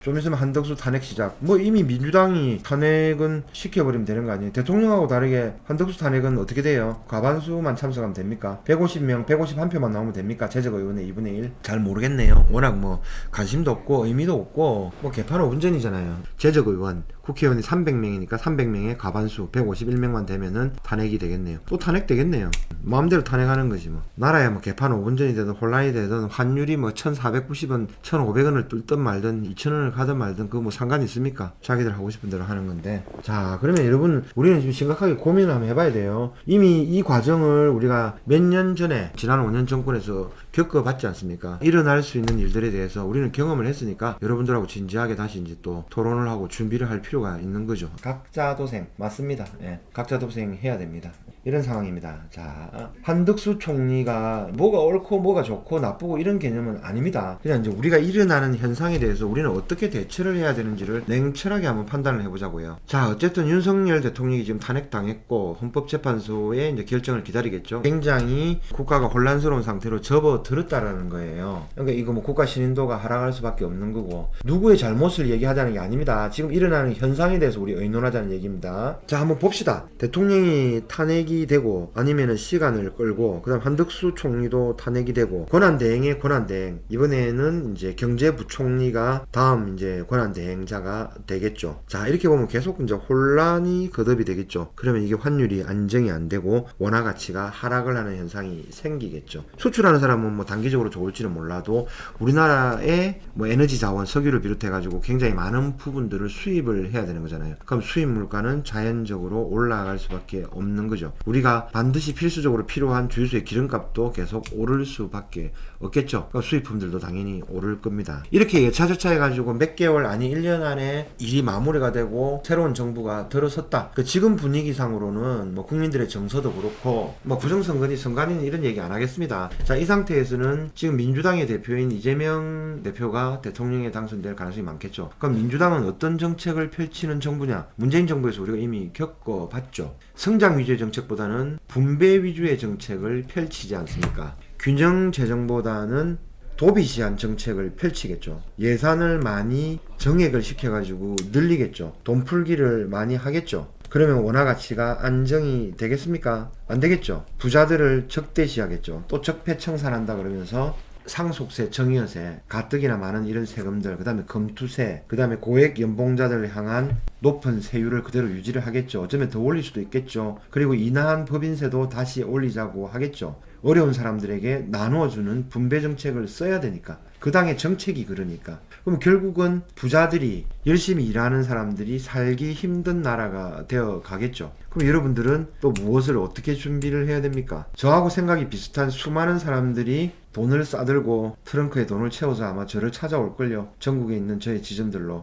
좀 있으면 한덕수 탄핵 시작. 뭐 이미 민주당이 탄핵은 시켜버리면 되는 거 아니에요? 대통령하고 다르게 한덕수 탄핵은 어떻게 돼요? 과반수만 참석하면 됩니까? 150명, 151표만 나오면 됩니까? 재적의원의 2분의 1? 잘 모르겠네요. 워낙 뭐 관심도 없고 의미도 없고 뭐 개판 5분전이잖아요. 재적의원, 국회의원이 300명이니까 300명의 과반수 151명만 되면은 탄핵이 되겠네요. 또 탄핵 되겠네요. 마음대로 탄핵하는 거지 뭐. 나라야 뭐 개판 5분전이 되든 혼란이 되든 환율이 뭐 1490원, 1500원을 뚫든 말든 2000원을 가든 말든 그거 뭐 상관이 있습니까? 자기들 하고 싶은 대로 하는 건데. 자, 그러면 여러분 우리는 지금 심각하게 고민을 한번 해봐야 돼요. 이미 이 과정을 우리가 몇 년 전에 지난 5년 정권에서 겪어봤지 않습니까? 일어날 수 있는 일들에 대해서 우리는 경험을 했으니까 여러분들하고 진지하게 다시 이제 또 토론을 하고 준비를 할 필요가 있는 거죠. 각자 도생 맞습니다. 예, 각자 도생 해야 됩니다. 이런 상황입니다. 자, 한덕수 총리가 뭐가 옳고 뭐가 좋고 나쁘고 이런 개념은 아닙니다. 그냥 이제 우리가 일어나는 현상에 대해서 우리는 어떻게 대처를 해야 되는지를 냉철하게 한번 판단을 해보자고요. 자, 어쨌든 윤석열 대통령이 지금 탄핵당했고 헌법재판소의 이제 결정을 기다리겠죠. 굉장히 국가가 혼란스러운 상태로 접어들었다라는 거예요. 그러니까 이거 뭐 국가 신인도가 하락할 수밖에 없는 거고 누구의 잘못을 얘기하자는 게 아닙니다. 지금 일어나는 현상에 대해서 우리 의논하자는 얘기입니다. 자, 한번 봅시다. 대통령이 탄핵이 되고 아니면은 시간을 끌고 그다음 한덕수 총리도 탄핵이 되고 권한대행의 권한대행 이번에는 이제 경제부총리가 다음 이제 권한대행자가 되겠죠. 자, 이렇게 보면 계속 이제 혼란이 거듭이 되겠죠. 그러면 이게 환율이 안정이 안 되고 원화 가치가 하락을 하는 현상이 생기겠죠. 수출하는 사람은 뭐 단기적으로 좋을지는 몰라도 우리나라의 뭐 에너지 자원 석유를 비롯해 가지고 굉장히 많은 부분들을 수입을 해야 되는 거잖아요. 그럼 수입 물가는 자연적으로 올라갈 수밖에 없는 거죠. 우리가 반드시 필수적으로 필요한 주유소의 기름값도 계속 오를 수밖에 없겠죠. 그러니까 수입품들도 당연히 오를 겁니다. 이렇게 여차저차 해가지고 몇 개월 아니 1년 안에 일이 마무리가 되고 새로운 정부가 들어섰다. 그 지금 분위기상으로는 뭐 국민들의 정서도 그렇고 뭐 부정선거니 선관위는 이런 얘기 안 하겠습니다. 자, 이 상태에서는 지금 민주당의 대표인 이재명 대표가 대통령에 당선될 가능성이 많겠죠. 그럼 민주당은 어떤 정책을 펼치는 정부냐? 문재인 정부에서 우리가 이미 겪어봤죠. 성장 위주의 정책보다는 분배 위주의 정책을 펼치지 않습니까? 균형 재정보다는 도비시한 정책을 펼치겠죠. 예산을 많이 정액을 시켜가지고 늘리겠죠. 돈 풀기를 많이 하겠죠. 그러면 원화 가치가 안정이 되겠습니까? 안 되겠죠. 부자들을 적대시하겠죠. 또 적폐청산한다 그러면서 상속세, 정의여세, 가뜩이나 많은 이런 세금들, 그 다음에 검투세, 그 다음에 고액 연봉자들을 향한 높은 세율을 그대로 유지를 하겠죠. 어쩌면 더 올릴 수도 있겠죠. 그리고 인하한 법인세도 다시 올리자고 하겠죠. 어려운 사람들에게 나누어주는 분배 정책을 써야 되니까. 그 당의 정책이 그러니까. 그럼 결국은 부자들이 열심히 일하는 사람들이 살기 힘든 나라가 되어 가겠죠. 그럼 여러분들은 또 무엇을 어떻게 준비를 해야 됩니까? 저하고 생각이 비슷한 수많은 사람들이 돈을 싸들고 트렁크에 돈을 채워서 아마 저를 찾아올걸요. 전국에 있는 저의 지점들로.